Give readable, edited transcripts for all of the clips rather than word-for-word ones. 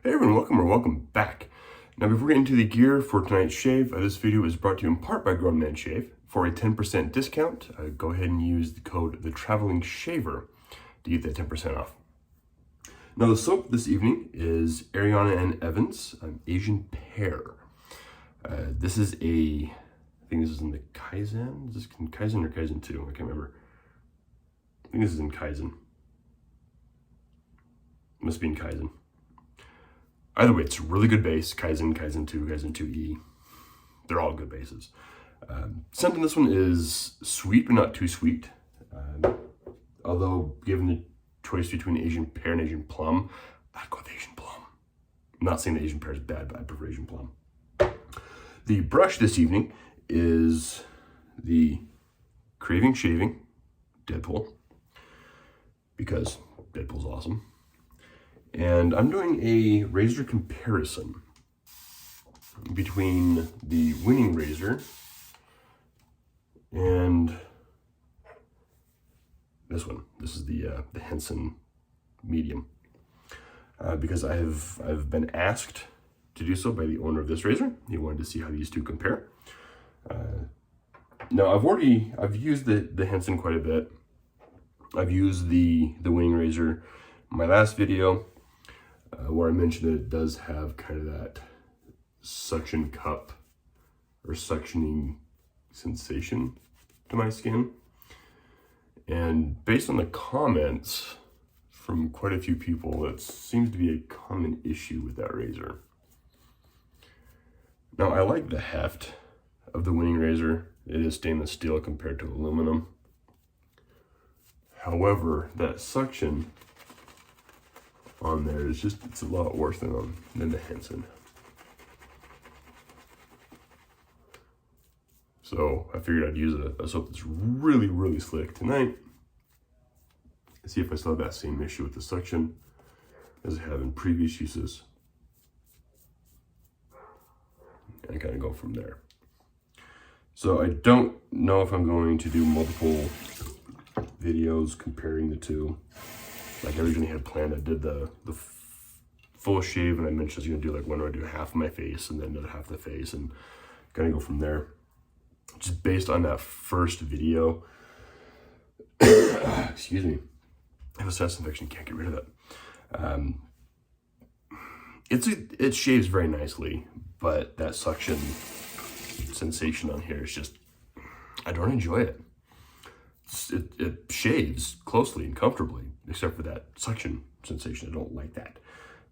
Hey everyone, welcome back. Now before we get into the gear for tonight's shave, this video is brought to you in part by Grown Man Shave. For a 10% discount, go ahead and use the code TheTravelingShaver to get that 10% off. Now the soap this evening is Ariana and Evans, an Asian pear. This is I think this is in the Kaizen. Is this in Kaizen or Kaizen 2? I can't remember. I think this is in Kaizen. Must be in Kaizen. Either way, it's a really good base. Kaizen, Kaizen 2, Kaizen 2E. They're all good bases. Scent in this one is sweet, but not too sweet. Although, given the choice between Asian pear and Asian plum, I'd go with Asian plum. I'm not saying that Asian pear is bad, but I prefer Asian plum. The brush this evening is the Craving Shaving Deadpool, because Deadpool's awesome. And I'm doing a razor comparison between the winning razor and this one. This is the Henson medium, because I've been asked to do so by the owner of this razor. He wanted to see how these two compare. Now I've used the Henson quite a bit. I've used the winning razor in my last video, where I mentioned that it does have kind of that suction cup or suctioning sensation to my skin. And based on the comments from quite a few people, that seems to be a common issue with that razor. Now I like the heft of the winning razor. It is stainless steel compared to aluminum. However, that suction on there is it's a lot worse than the Henson. So I figured I'd use a soap that's really, really slick tonight. See if I still have that same issue with the suction as I have in previous uses. And kind of go from there. So I don't know if I'm going to do multiple videos comparing the two. Like I originally had planned, I did the full shave, and I mentioned I was going to do like one where I do half of my face and then another half of the face, and kind of go from there. Just based on that first video. Excuse me. I have a sinus infection, can't get rid of that. It shaves very nicely, but that suction sensation on here is just, I don't enjoy it. It shaves closely and comfortably, except for that suction sensation. I don't like that.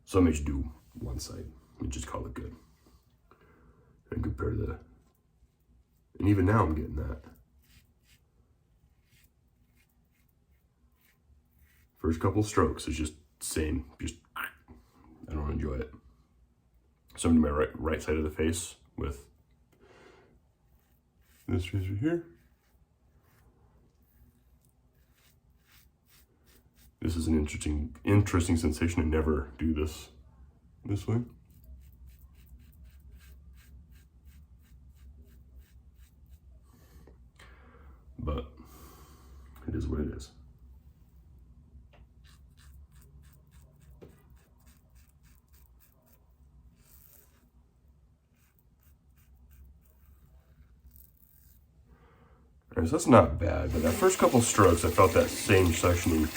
So I may just do one side and just call it good. And compare and even now I'm getting that. First couple strokes is just same, I don't enjoy it. So I'm going to my right side of the face with this razor here. This is an interesting sensation. I never do this way. But it is what it is. All right, so that's not bad, but that first couple strokes, I felt that same suctioning.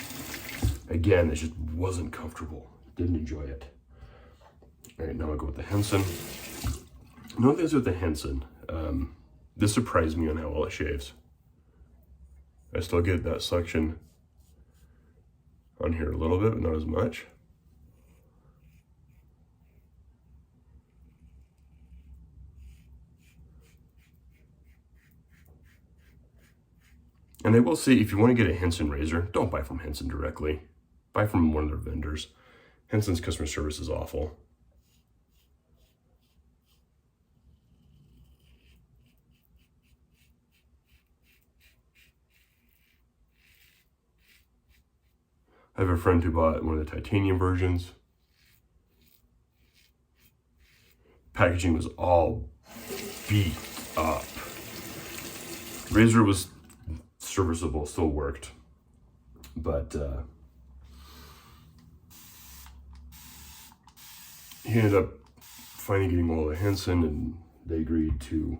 Again, it just wasn't comfortable. Didn't enjoy it. All right, now I'll go with the Henson. Another thing is with the Henson, this surprised me on how well it shaves. I still get that suction on here a little bit, but not as much. And I will say, if you want to get a Henson razor, don't buy from Henson directly. Buy from one of their vendors. Henson's customer service is awful. I have a friend who bought one of the titanium versions. Packaging was all beat up. Razor was serviceable, still worked, but he ended up finally getting all of Henson, and they agreed to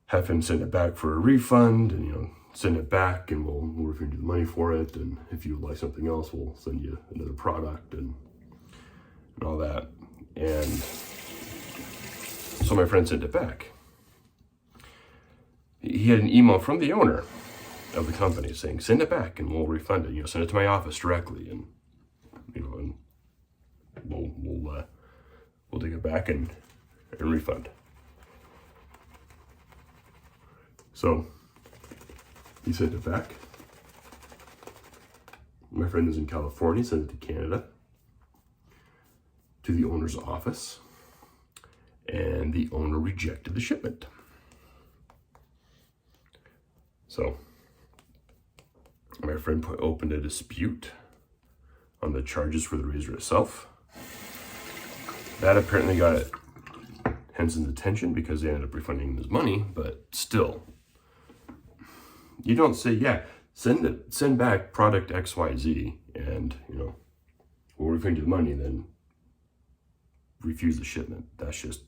have him send it back for a refund, and, you know, send it back and we'll refund you the money for it. And if you would like something else, we'll send you another product and all that. And so my friend sent it back. He had an email from the owner of the company saying, send it back and we'll refund it. You know, send it to my office directly, and, you know, and we'll take it back and refund. So he sent it back. My friend is in California, sent it to Canada, to the owner's office, and the owner rejected the shipment. So my friend opened a dispute on the charges for the razor itself. That apparently got Henson's attention because they ended up refunding his money, but still, you don't say, yeah, send back product XYZ and, you know, we'll refund you the money, then refuse the shipment. That's just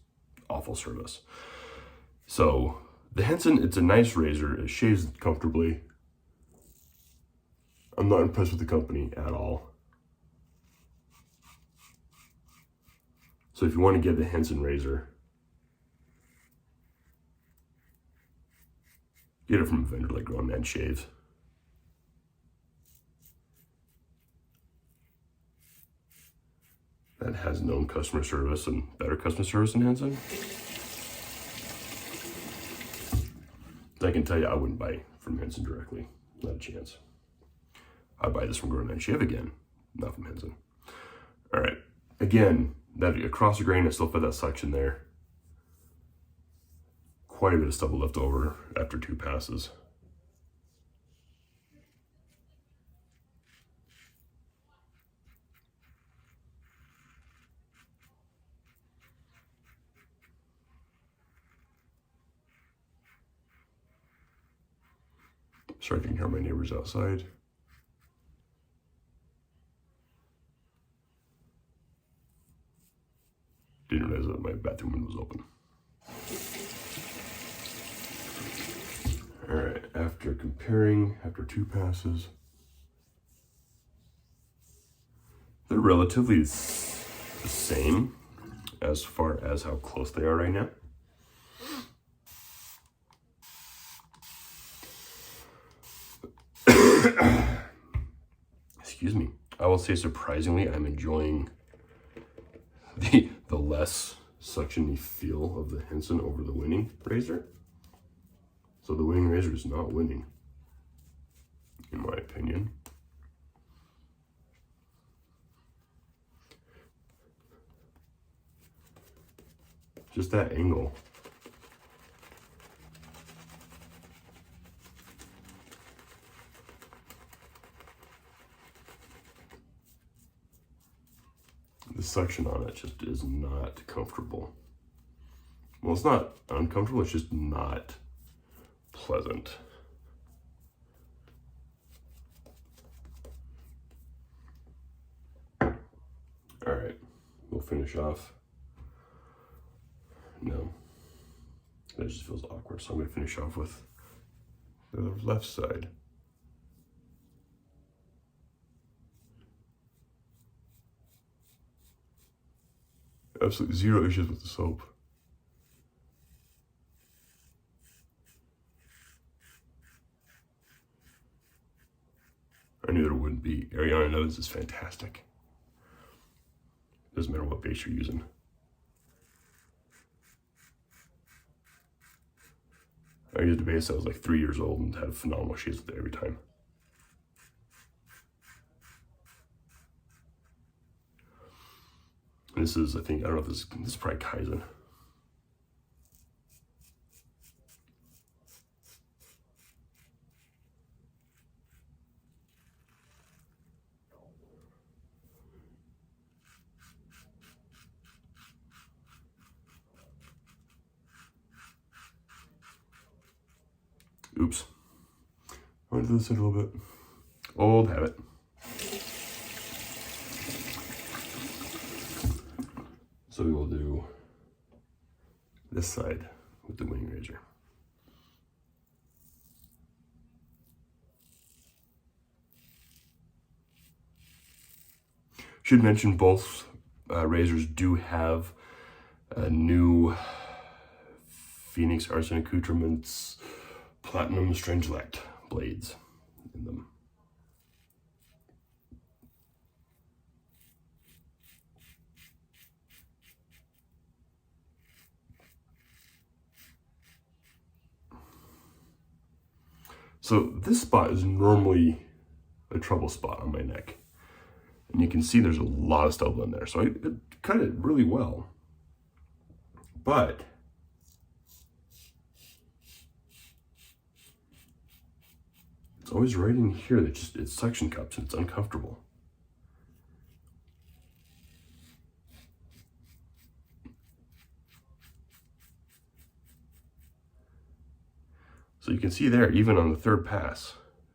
awful service. So the Henson, it's a nice razor. It shaves comfortably. I'm not impressed with the company at all. So if you want to get the Henson razor, get it from a vendor like Grown Man Shaves. That has known customer service and better customer service than Henson. I can tell you, I wouldn't buy from Henson directly. Not a chance. I'd buy this from Grown Man Shave again, not from Henson. All right. Again, that across the grain, I still fit that section there. Quite a bit of stubble left over after 2 passes. Sorry if you can hear my neighbors outside. Didn't realize that my bathroom window was open. All right, after comparing, after 2 passes, they're relatively the same as far as how close they are right now. Excuse me. I will say, surprisingly, I'm enjoying the less suction-y feel of the Henson over the winning razor. So the winning razor is not winning, in my opinion. Just that angle. The suction on it just is not comfortable. Well, it's not uncomfortable, it's just not pleasant. All right, we'll finish off. No, that just feels awkward, so I'm gonna finish off with the left side. Absolutely zero issues with the soap. I knew there wouldn't be. Ariana knows is fantastic. Doesn't matter what base you're using. I used a base that was like 3 years old and had phenomenal shades with it every time. This is, I think, I don't know if this is probably Kaizen. Oops. I went to this side a little bit. Old habit. So we will do this side with the winning razor. Should mention both razors do have new Phoenix Arts and Accoutrements Platinum Strangelect blades in them. So this spot is normally a trouble spot on my neck. And you can see there's a lot of stubble in there. So I cut it really well. But it's always right in here that just it's suction cups and it's uncomfortable. So you can see there, even on the third pass,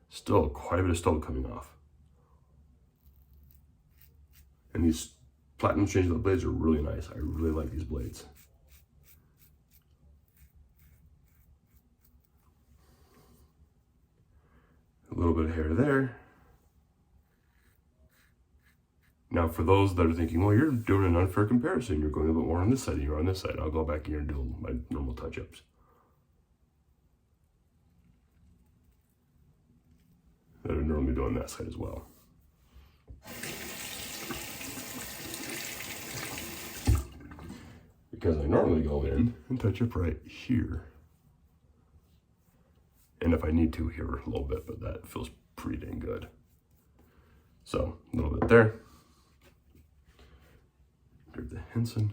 still quite a bit of stubble coming off. And these platinum Strangelect blades are really nice. I really like these blades. A little bit of hair there. Now for those that are thinking, well, you're doing an unfair comparison. You're going a bit more on this side and you're on this side. I'll go back here and do my normal touch-ups. That I normally do on that side as well. Because I normally go in and touch up right here. And if I need to here a little bit, but that feels pretty dang good. So a little bit there. Grab the Henson.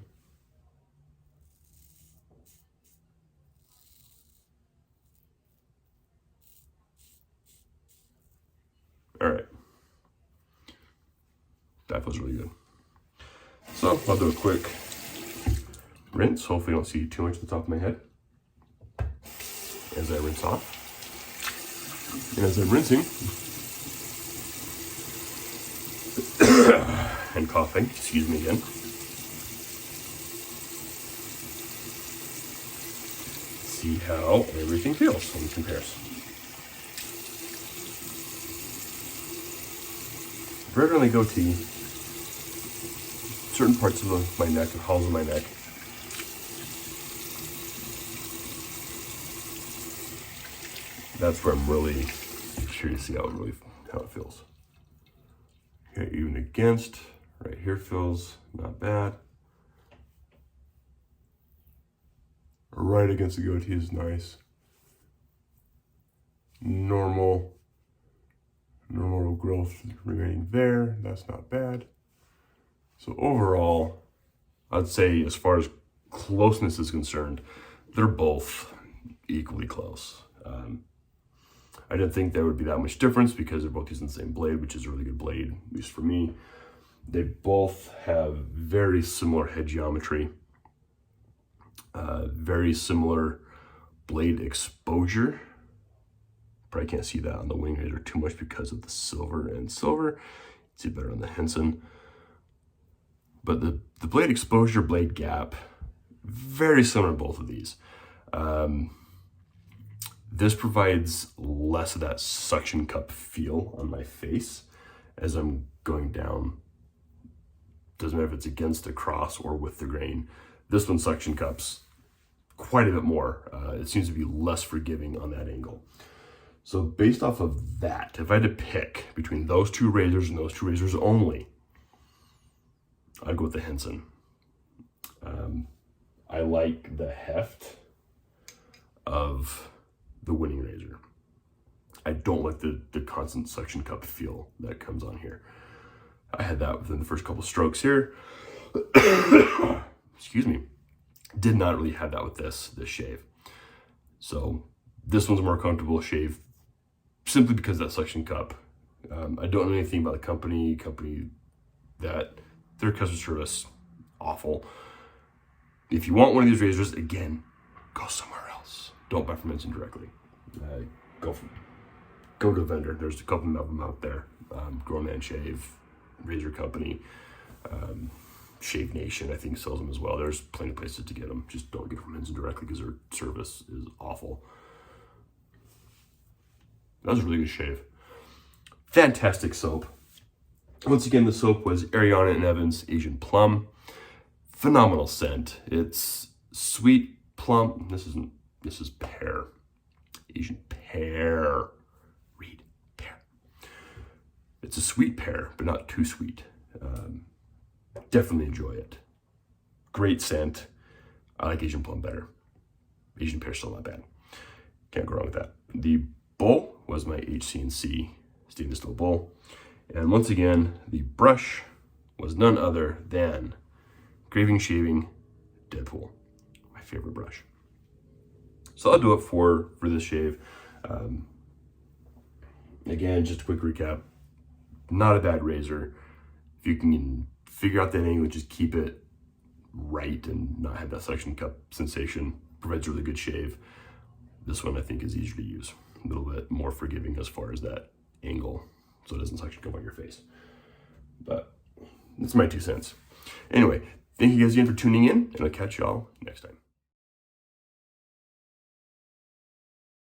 All right. That feels really good. So I'll do a quick rinse. Hopefully I don't see too much at the top of my head as I rinse off. And as I'm rinsing and coughing, excuse me again, see how everything feels when it compares. Right on the goatee, certain parts of my neck, the hollows of my neck, that's where I'm really curious to see how it feels. Okay, even against, right here feels not bad. Right against the goatee is nice. Normal growth remaining there, that's not bad. So overall, I'd say as far as closeness is concerned, they're both equally close. I didn't think there would be that much difference because they're both using the same blade, which is a really good blade, at least for me. They both have very similar head geometry, very similar blade exposure. Probably can't see that on the wing razor too much because of the silver and silver. You see it better on the Henson. But the blade exposure, blade gap, very similar to both of these. This provides less of that suction cup feel on my face as I'm going down. Doesn't matter if it's against the cross or with the grain. This one suction cups quite a bit more. It seems to be less forgiving on that angle. So based off of that, if I had to pick between those two razors and those two razors only, I'd go with the Henson. I like the heft of the winning razor. I don't like the constant suction cup feel that comes on here. I had that within the first couple strokes here. Excuse me. Did not really have that with this shave. So this one's a more comfortable shave simply because of that suction cup. I don't know anything about the company that their customer service, awful. If you want one of these razors, again, go somewhere else. Don't buy from Henson directly. Go to a vendor. There's a couple of them out there. Grown Man Shave, Razor Company, Shave Nation, I think, sells them as well. There's plenty of places to get them. Just don't get from Henson directly because their service is awful. That was a really good shave. Fantastic soap. Once again, the soap was Ariana and Evans Asian Plum. Phenomenal scent. It's sweet plum. This is pear. Asian pear. Read pear. It's a sweet pear, but not too sweet. Definitely enjoy it. Great scent. I like Asian plum better. Asian pear still not bad. Can't go wrong with that. The bowl was my HC&C stainless steel bowl. And once again, the brush was none other than Graving Shaving Deadpool, my favorite brush. So I'll do it for this shave. Again, just a quick recap. Not a bad razor. If you can figure out that angle, just keep it right and not have that suction cup sensation, provides a really good shave. This one I think is easier to use. A little bit more forgiving as far as that angle, so it doesn't suction cup on your face. But that's my 2 cents. Anyway, thank you guys again for tuning in, and I'll catch y'all next time.